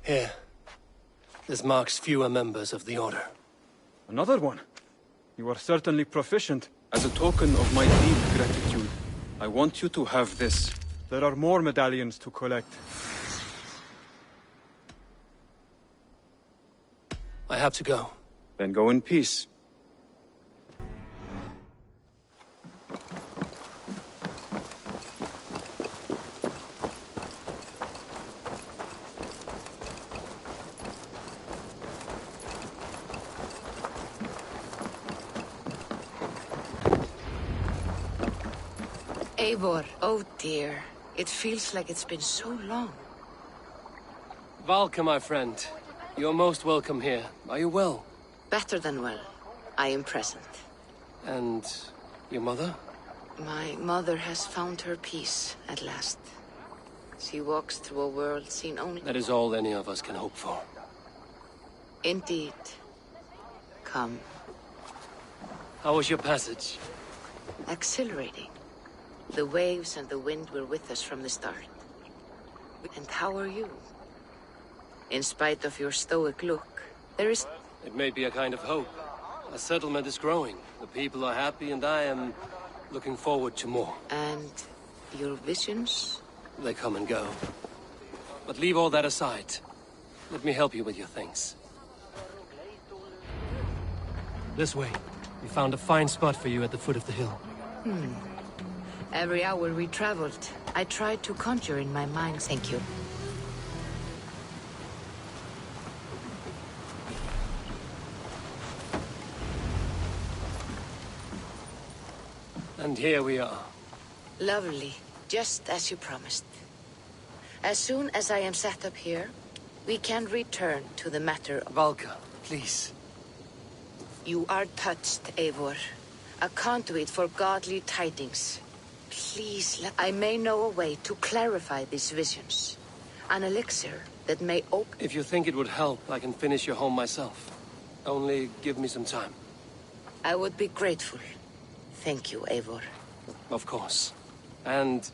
Here. This marks fewer members of the Order. Another one? You are certainly proficient. As a token of my deep gratitude, I want you to have this. There are more medallions to collect. I have to go. Then go in peace. Eivor, oh dear. It feels like it's been so long. Valka, my friend. You're most welcome here. Are you well? Better than well. I am present. And your mother? My mother has found her peace at last. She walks through a world seen only... That is all any of us can hope for. Indeed. Come. How was your passage? Exhilarating. The waves and the wind were with us from the start. And how are you? In spite of your stoic look, there is... It may be a kind of hope. A settlement is growing. The people are happy and I am looking forward to more. And your visions? They come and go. But leave all that aside. Let me help you with your things. This way. We found a fine spot for you at the foot of the hill. Every hour we traveled, I tried to conjure in my mind, thank you. And here we are. Lovely, just as you promised. As soon as I am set up here, we can return to the matter of... Valka, please. You are touched, Eivor. A conduit for godly tidings. Please let... I may know a way to clarify these visions. An elixir that may open... If you think it would help, I can finish your home myself. Only give me some time. I would be grateful. Thank you, Eivor. Of course. And...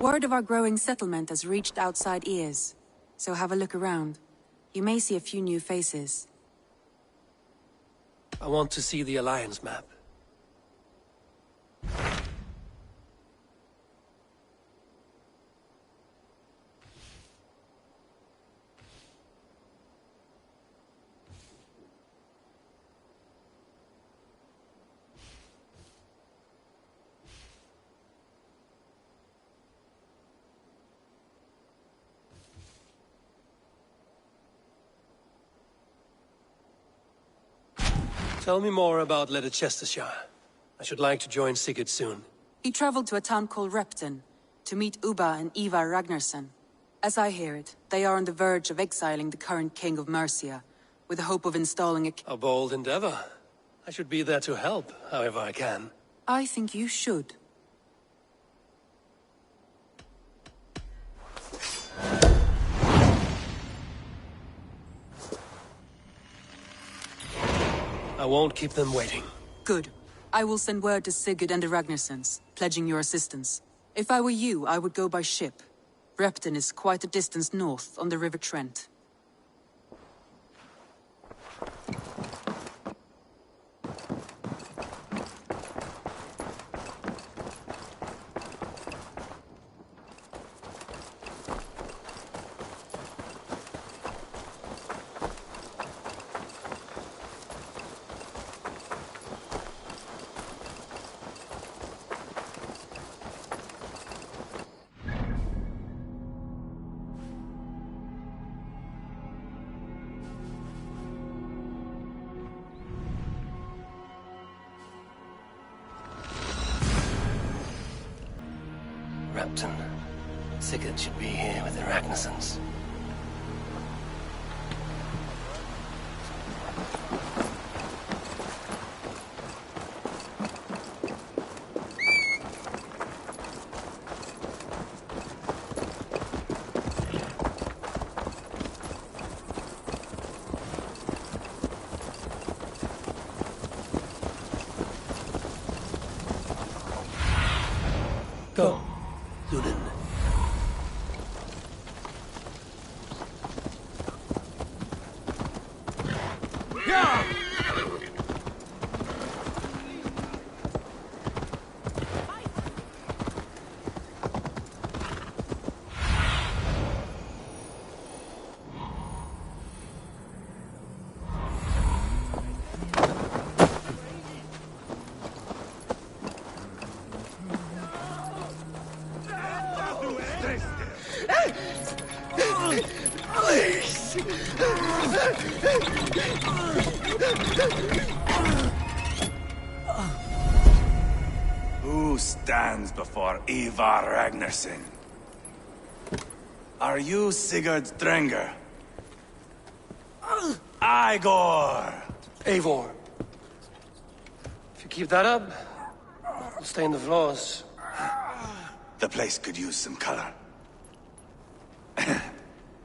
Word of our growing settlement has reached outside ears, so have a look around. You may see a few new faces. I want to see the Alliance map. Tell me more about Leicestershire. I should like to join Sigurd soon. He traveled to a town called Repton to meet Ubba and Ivar Ragnarsson. As I hear it, they are on the verge of exiling the current king of Mercia, with the hope of installing a... A bold endeavor. I should be there to help, however I can. I think you should. I won't keep them waiting. Good. I will send word to Sigurd and the Ragnarssons, pledging your assistance. If I were you, I would go by ship. Repton is quite a distance north on the River Trent. Repton. Sigurd should be here with the Ragnarsons. Go, Lunin. Who stands before Ivar Ragnarsson? Are you Sigurd Drenger? Igor! Eivor. If you keep that up, it'll stain the floors. The place could use some color.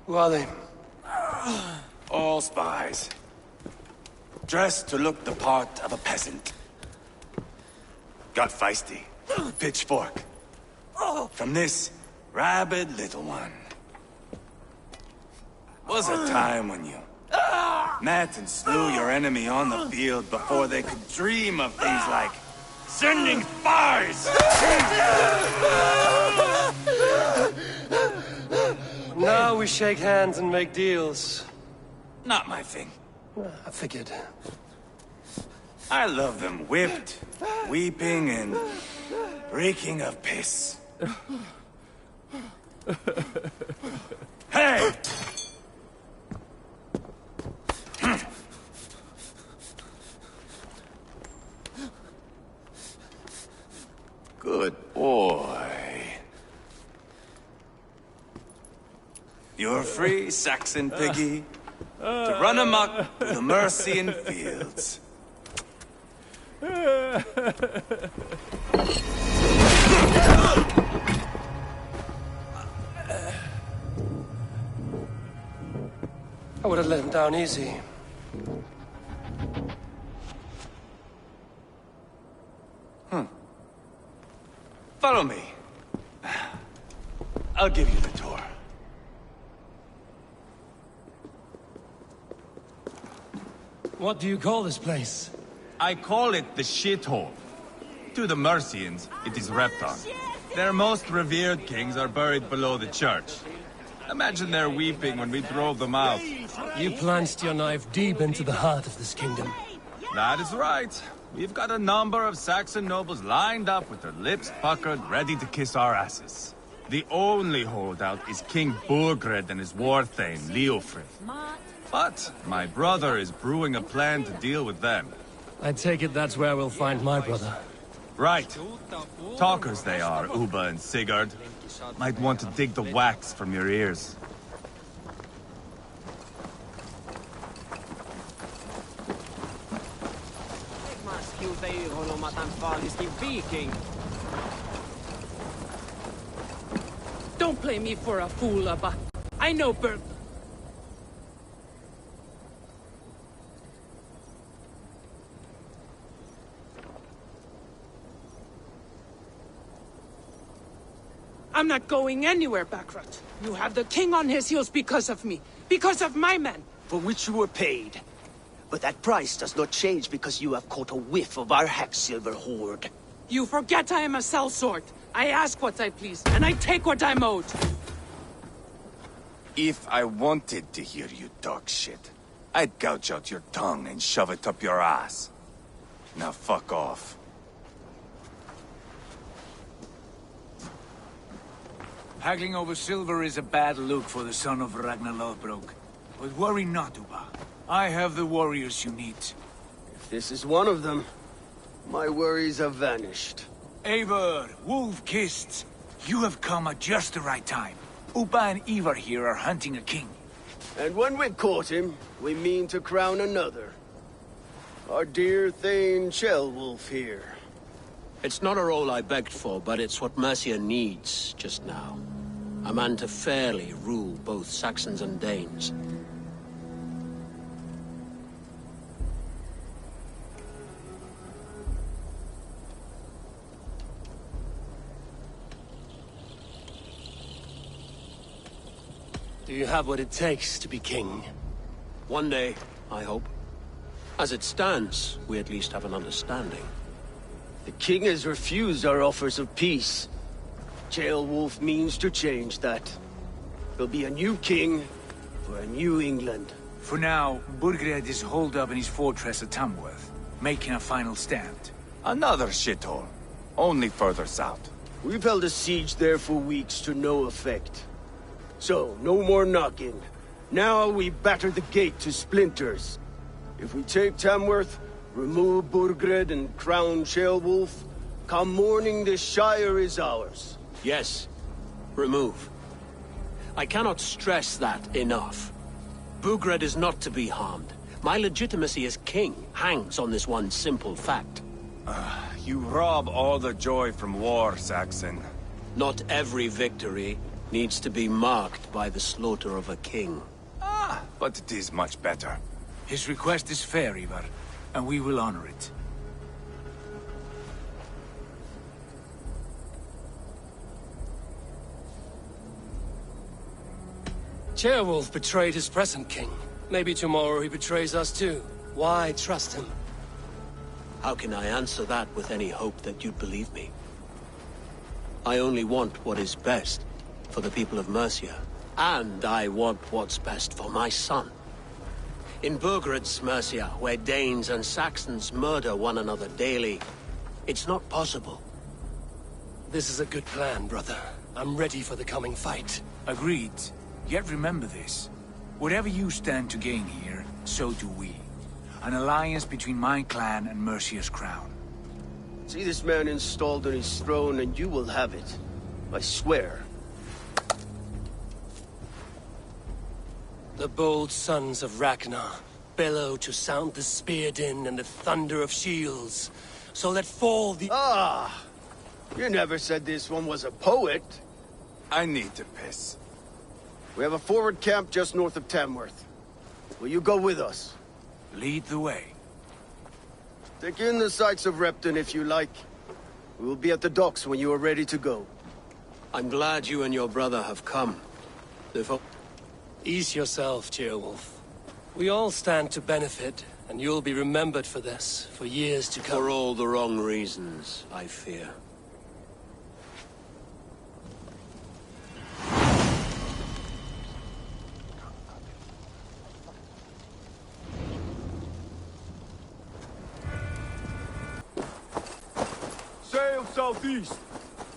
Who are they? All spies. Dressed to look the part of a peasant. Got feisty. Pitchfork. From this rabid little one. Was a time when you met and slew your enemy on the field before they could dream of things like sending spies! Now we shake hands and make deals. Not my thing. I figured. I love them whipped, weeping, and reeking of piss. Hey! Good boy. You're free, Saxon piggy, to run amok through the Mercian fields. I would have let him down easy. Follow me. I'll give you the tour. What do you call this place? I call it the shithole. To the Mercians, it is Repton. Their most revered kings are buried below the church. Imagine their weeping when we drove them out. You plunged your knife deep into the heart of this kingdom. That is right. We've got a number of Saxon nobles lined up with their lips puckered, ready to kiss our asses. The only holdout is King Burgred and his war thane, Leofrid. But my brother is brewing a plan to deal with them. I take it that's where we'll find my brother. Right. Talkers they are, Uba and Sigurd. Might want to dig the wax from your ears. Don't play me for a fool, Abba. I know Berg. I'm not going anywhere, Backrot. You have the king on his heels because of me. Because of my men. For which you were paid. But that price does not change because you have caught a whiff of our Hacksilver hoard. You forget I am a sellsword. I ask what I please, and I take what I'm owed. If I wanted to hear you talk shit, I'd gouge out your tongue and shove it up your ass. Now fuck off. Haggling over silver is a bad look for the son of Ragnar Lothbrok. But worry not, Uba. I have the warriors you need. If this is one of them, my worries have vanished. Eivor, wolf-kissed. You have come at just the right time. Uba and Ivar here are hunting a king. And when we've caught him, we mean to crown another. Our dear Thane Shellwolf here. It's not a role I begged for, but it's what Mercia needs just now. A man to fairly rule both Saxons and Danes. Do you have what it takes to be king? One day, I hope. As it stands, we at least have an understanding. The king has refused our offers of peace. Shellwolf means to change that. There'll be a new king for a new England. For now, Burgred is holed up in his fortress at Tamworth, making a final stand. Another shithole. Only further south. We've held a siege there for weeks to no effect. So, no more knocking. Now we batter the gate to splinters. If we take Tamworth, remove Burgred and crown Shellwolf, come morning the Shire is ours. Yes, remove. I cannot stress that enough. Burgred is not to be harmed. My legitimacy as king hangs on this one simple fact. You rob all the joy from war, Saxon. Not every victory needs to be marked by the slaughter of a king. But it is much better. His request is fair, Ivar, and we will honor it. Shellwolf betrayed his present king. Maybe tomorrow he betrays us too. Why trust him? How can I answer that with any hope that you'd believe me? I only want what is best for the people of Mercia. And I want what's best for my son. In Burgred's Mercia, where Danes and Saxons murder one another daily, it's not possible. This is a good plan, brother. I'm ready for the coming fight. Agreed. Yet remember this. Whatever you stand to gain here, so do we. An alliance between my clan and Mercia's crown. See this man installed on his throne and you will have it. I swear. The bold sons of Ragnar bellow to sound the spear din and the thunder of shields. So let fall the— Ah! You never said this one was a poet. I need to piss. We have a forward camp just north of Tamworth. Will you go with us? Lead the way. Take in the sights of Repton if you like. We will be at the docks when you are ready to go. I'm glad you and your brother have come. Ease yourself, Shellwolf. We all stand to benefit, and you'll be remembered for this, for years to come. For all the wrong reasons, I fear. Sail southeast.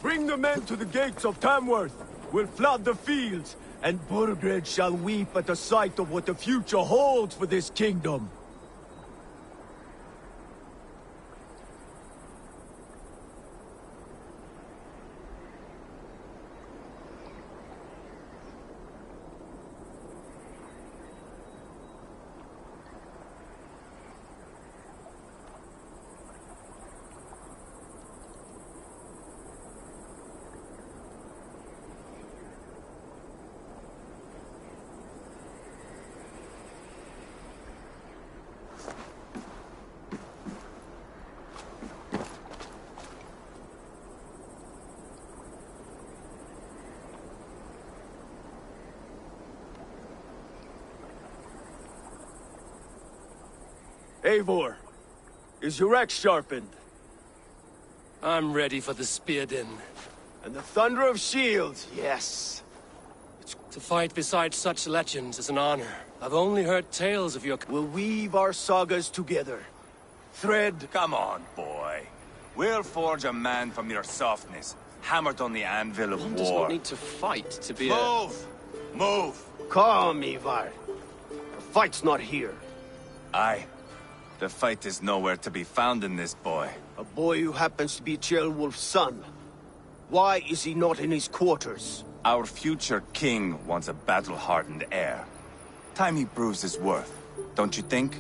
Bring the men to the gates of Tamworth. We'll flood the fields, and Burgred shall weep at the sight of what the future holds for this kingdom. Eivor, is your axe sharpened? I'm ready for the spear din. And the thunder of shields, yes. To fight beside such legends is an honor. I've only heard tales of your— We'll weave our sagas together. Thread— Come on, boy. We'll forge a man from your softness, hammered on the anvil of One war. does not need to fight to be Move! Move! Calm, Ivar. The fight's not here. Aye. The fight is nowhere to be found in this boy. A boy who happens to be Shellwolf's son. Why is he not in his quarters? Our future king wants a battle-hardened heir. Time he proves his worth, don't you think?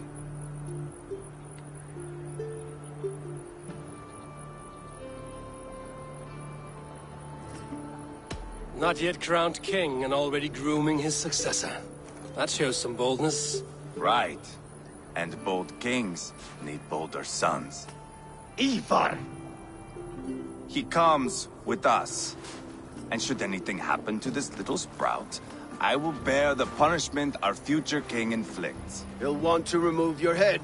Not yet crowned king and already grooming his successor. That shows some boldness. Right. And bold kings need bolder sons. Ivar! He comes with us. And should anything happen to this little sprout, I will bear the punishment our future king inflicts. He'll want to remove your head.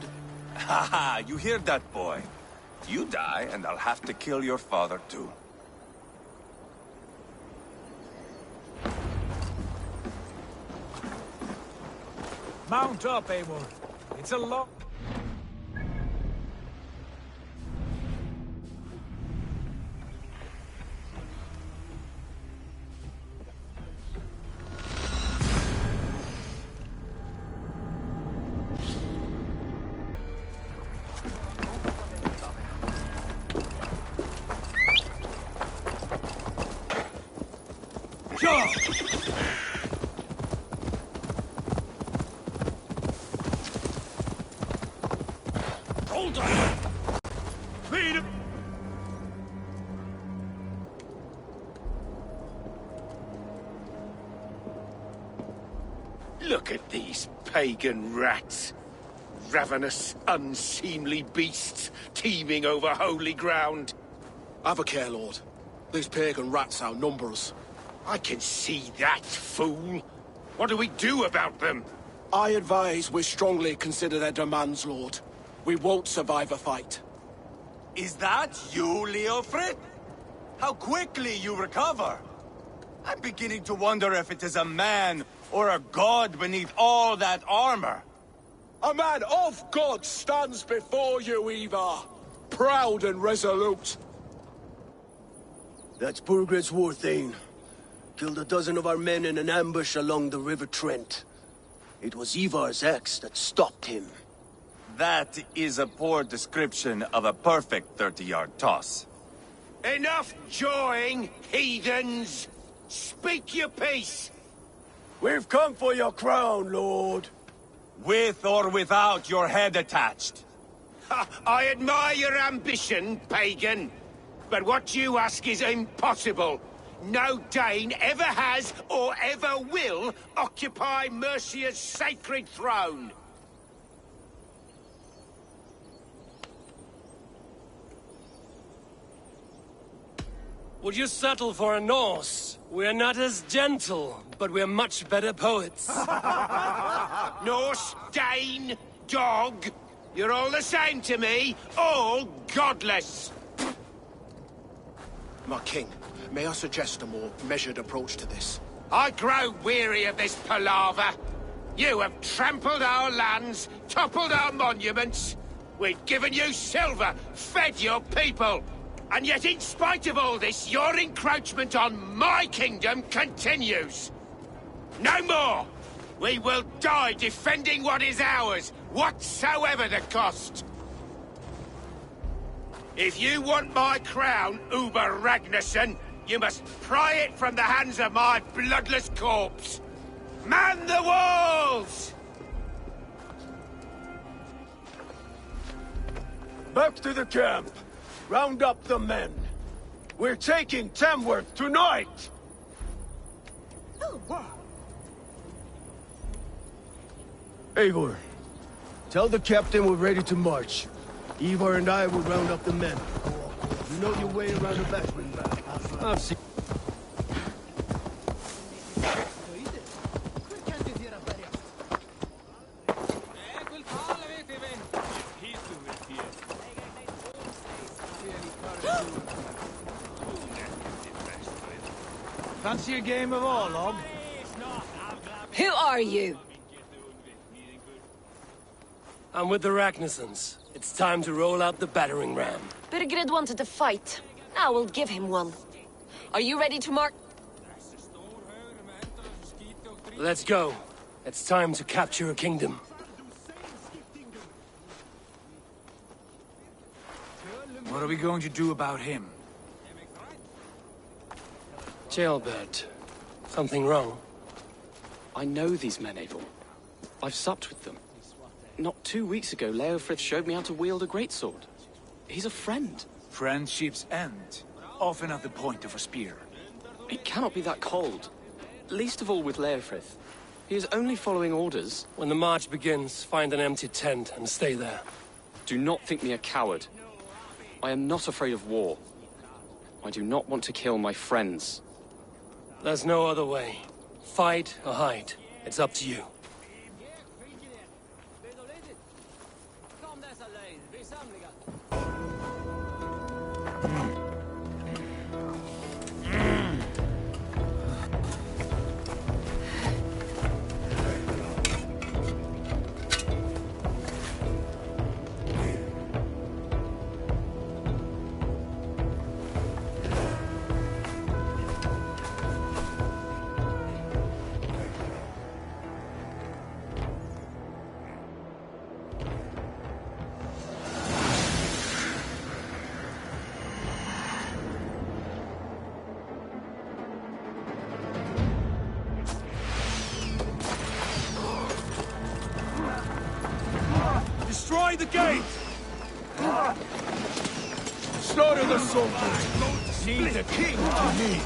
Haha, you hear that, boy? You die, and I'll have to kill your father, too. Mount up, Eivor. It's a long... Hold on! Lead him! Look at these pagan rats. Ravenous, unseemly beasts teeming over holy ground. Have a care, Lord. These pagan rats outnumber us. I can see that, fool. What do we do about them? I advise we strongly consider their demands, Lord. We won't survive a fight. Is that you, Leofrid? How quickly you recover! I'm beginning to wonder if it is a man or a god beneath all that armor. A man of God stands before you, Ivar. Proud and resolute. That's Burgred's war thane. Killed a dozen of our men in an ambush along the River Trent. It was Ivar's axe that stopped him. That is a poor description of a perfect 30-yard toss. Enough jawing, heathens! Speak your piece! We've come for your crown, Lord. With or without your head attached. Ha, I admire your ambition, pagan. But what you ask is impossible. No Dane ever has or ever will occupy Mercia's sacred throne. Would you settle for a Norse? We're not as gentle, but we're much better poets. Norse, Dane, dog. You're all the same to me. All godless. My king, may I suggest a more measured approach to this? I grow weary of this palaver. You have trampled our lands, toppled our monuments. We've given you silver, fed your people. And yet, in spite of all this, your encroachment on my kingdom continues. No more! We will die defending what is ours, whatsoever the cost. If you want my crown, Uber Ragnarsson, you must pry it from the hands of my bloodless corpse. Man the walls! Back to the camp. Round up the men. We're taking Tamworth tonight! Eivor, tell the captain we're ready to march. Ivar and I will round up the men. You know your way around the battering ram. I've seen... Fancy a game of Orlog? Who are you? I'm with the Ragnarsons. It's time to roll out the battering ram. Birgred wanted to fight. Now we'll give him one. Are you ready to mark? Let's go. It's time to capture a kingdom. What are we going to do about him? Jailbird. Something wrong? I know these men, Eivor. I've supped with them. Not 2 weeks ago, Leofrith showed me how to wield a greatsword. He's a friend. Friendships end, often at the point of a spear. It cannot be that cold. Least of all with Leofrith. He is only following orders. When the march begins, find an empty tent and stay there. Do not think me a coward. I am not afraid of war. I do not want to kill my friends. There's no other way. Fight or hide. It's up to you. Destroy the gate! Slaughter the soldiers! See the king to me!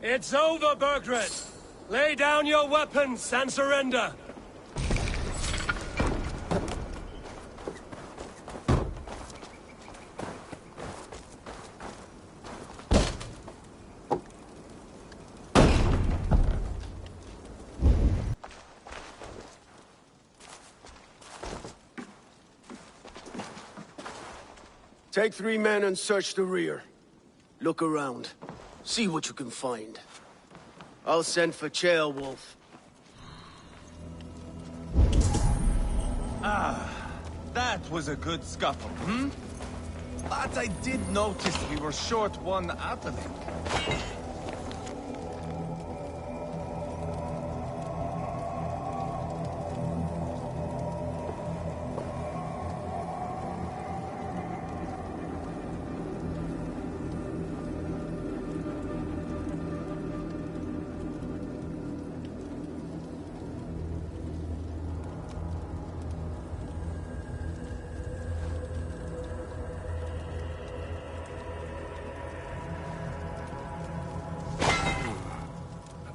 It's over, Burgred! Lay down your weapons and surrender! Take 3 men and search the rear. Look around. See what you can find. I'll send for Wolf. That was a good scuffle, hmm? But I did notice we were short one athelink.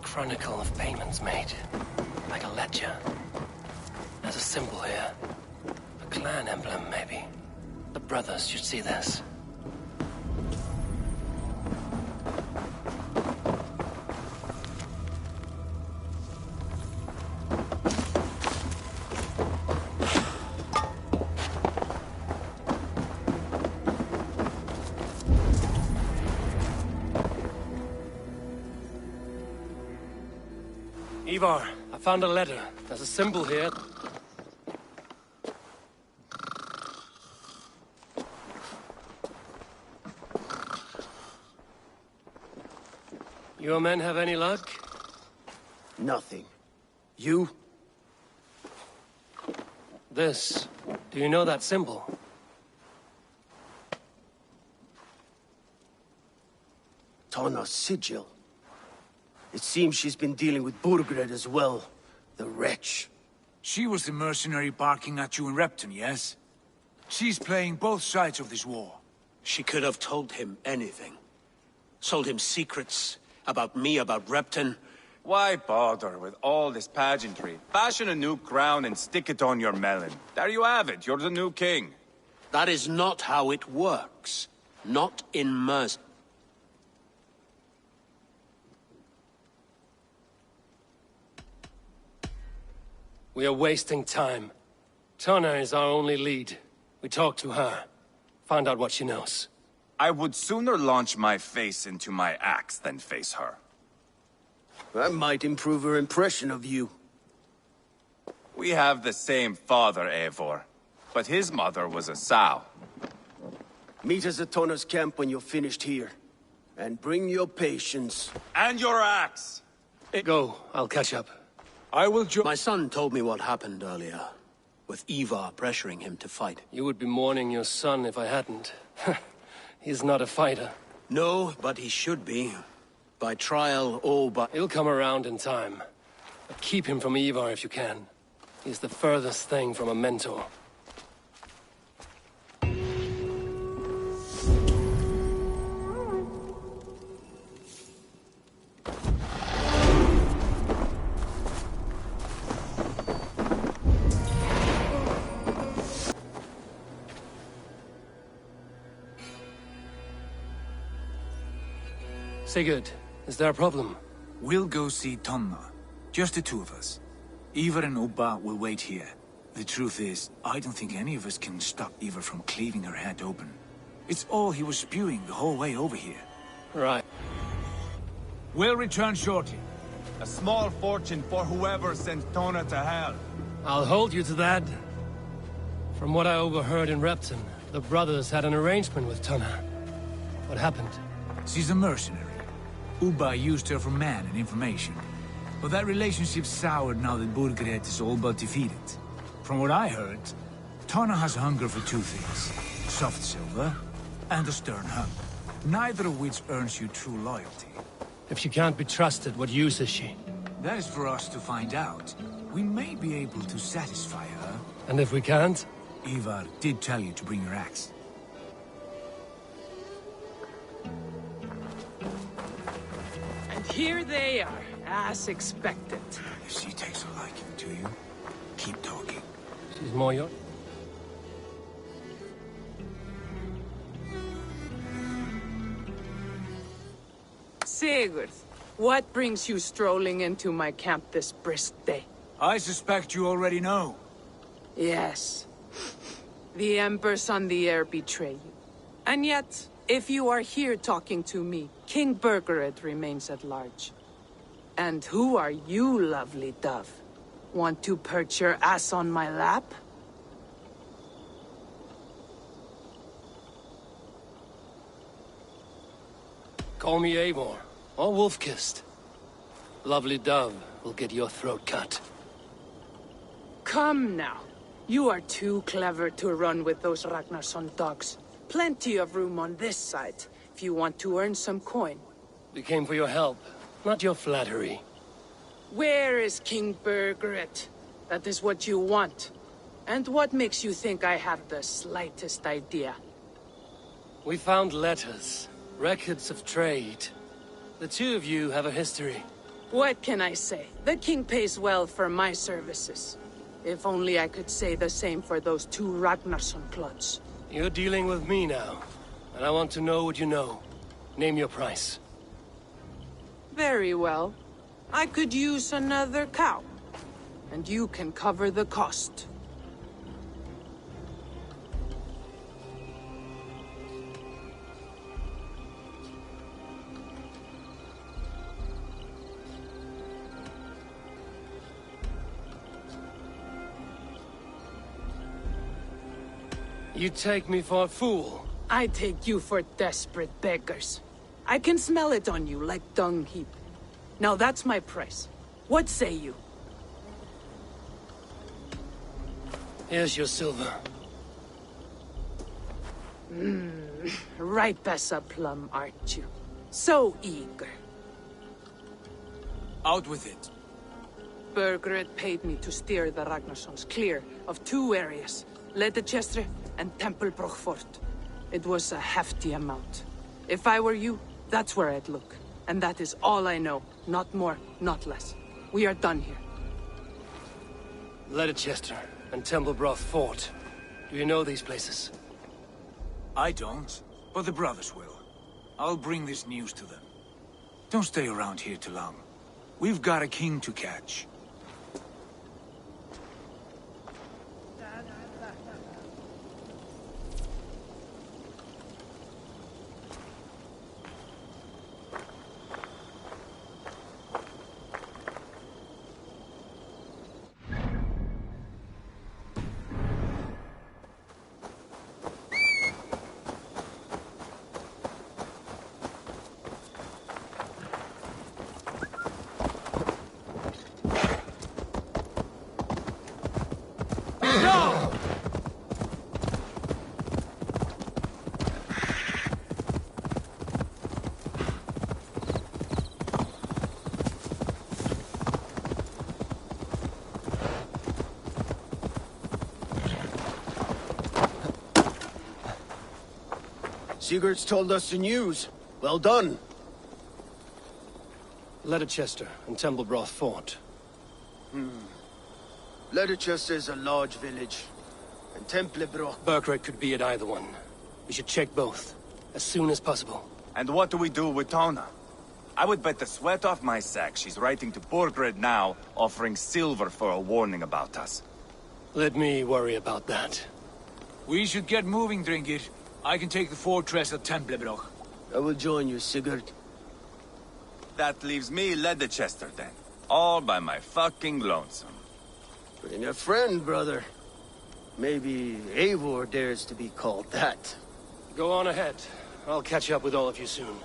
Chronicle of payments made. Like a ledger. There's a symbol here. A clan emblem, maybe. The brothers should see this. Ivar, I found a letter. There's a symbol here. Your men have any luck? Nothing. You? This. Do you know that symbol? Tana's sigil. It seems she's been dealing with Burgred as well. The wretch. She was the mercenary barking at you in Repton, yes? She's playing both sides of this war. She could have told him anything. Sold him secrets about me, about Repton. Why bother with all this pageantry? Fashion a new crown and stick it on your melon. There you have it, you're the new king. That is not how it works. Not in Mercia. We are wasting time. Tana is our only lead. We talk to her. Find out what she knows. I would sooner launch my face into my axe than face her. That might improve her impression of you. We have the same father, Eivor. But his mother was a sow. Meet us at Tana's camp when you're finished here. And bring your patience. And your axe! Go, I'll catch up. I will join. My son told me what happened earlier, with Ivar pressuring him to fight. You would be mourning your son if I hadn't. He's not a fighter. No, but he should be. By trial or by... He'll come around in time. But keep him from Ivar if you can. He's the furthest thing from a mentor. Sigurd, is there a problem? We'll go see Tonna. Just the two of us. Ivar and Ubba will wait here. The truth is, I don't think any of us can stop Ivar from cleaving her head open. It's all he was spewing the whole way over here. Right. We'll return shortly. A small fortune for whoever sent Tona to hell. I'll hold you to that. From what I overheard in Repton, the brothers had an arrangement with Tana. What happened? She's a mercenary. Ubba used her for man and information. But that relationship soured now that Burgred is all but defeated. From what I heard, Tana has a hunger for two things. Soft silver and a stern hug. Neither of which earns you true loyalty. If she can't be trusted, what use is she? That is for us to find out. We may be able to satisfy her. And if we can't? Ivar did tell you to bring your axe. Here they are, as expected. If she takes a liking to you, keep talking. She's more yours. Sigurd, what brings you strolling into my camp this brisk day? I suspect you already know. Yes. The Embers on the air betray you. And yet, if you are here talking to me, King Burgred remains at large. And who are you, lovely dove? Want to perch your ass on my lap? Call me Eivor, or Wolf-Kissed. Lovely dove will get your throat cut. Come now. You are too clever to run with those Ragnarsson dogs. Plenty of room on this side, if you want to earn some coin. We came for your help, not your flattery. Where is King Burgred? That is what you want. And what makes you think I have the slightest idea? We found letters, records of trade. The two of you have a history. What can I say? The king pays well for my services. If only I could say the same for those two Ragnarsson clods. You're dealing with me now, and I want to know what you know. Name your price. Very well. I could use another cow. And you can cover the cost. You take me for a fool. I take you for desperate beggars. I can smell it on you like dung heap. Now that's my price. What say you? Here's your silver. Ripe as a plum, aren't you? So eager. Out with it. Burgred paid me to steer the Ragnarssons clear of 2 areas, Leicester and Tempelbroch Fort. It was a hefty amount. If I were you, that's where I'd look. And that is all I know. Not more, not less. We are done here. Leicester and Tempelbroch Fort. Do you know these places? I don't, but the brothers will. I'll bring this news to them. Don't stay around here too long. We've got a king to catch. Sigurd's told us the news. Well done. Leicester and Tempelbroch Fort. Leicester is a large village. And Tempelbroch... Burgred could be at either one. We should check both, as soon as possible. And what do we do with Tona? I would bet the sweat off my sack she's writing to Burgred now, offering silver for a warning about us. Let me worry about that. We should get moving, Drinkit. I can take the fortress of Tempelbroch. I will join you, Sigurd. That leaves me Leicester then. All by my fucking lonesome. Bring a friend, brother. Maybe Eivor dares to be called that. Go on ahead. I'll catch up with all of you soon.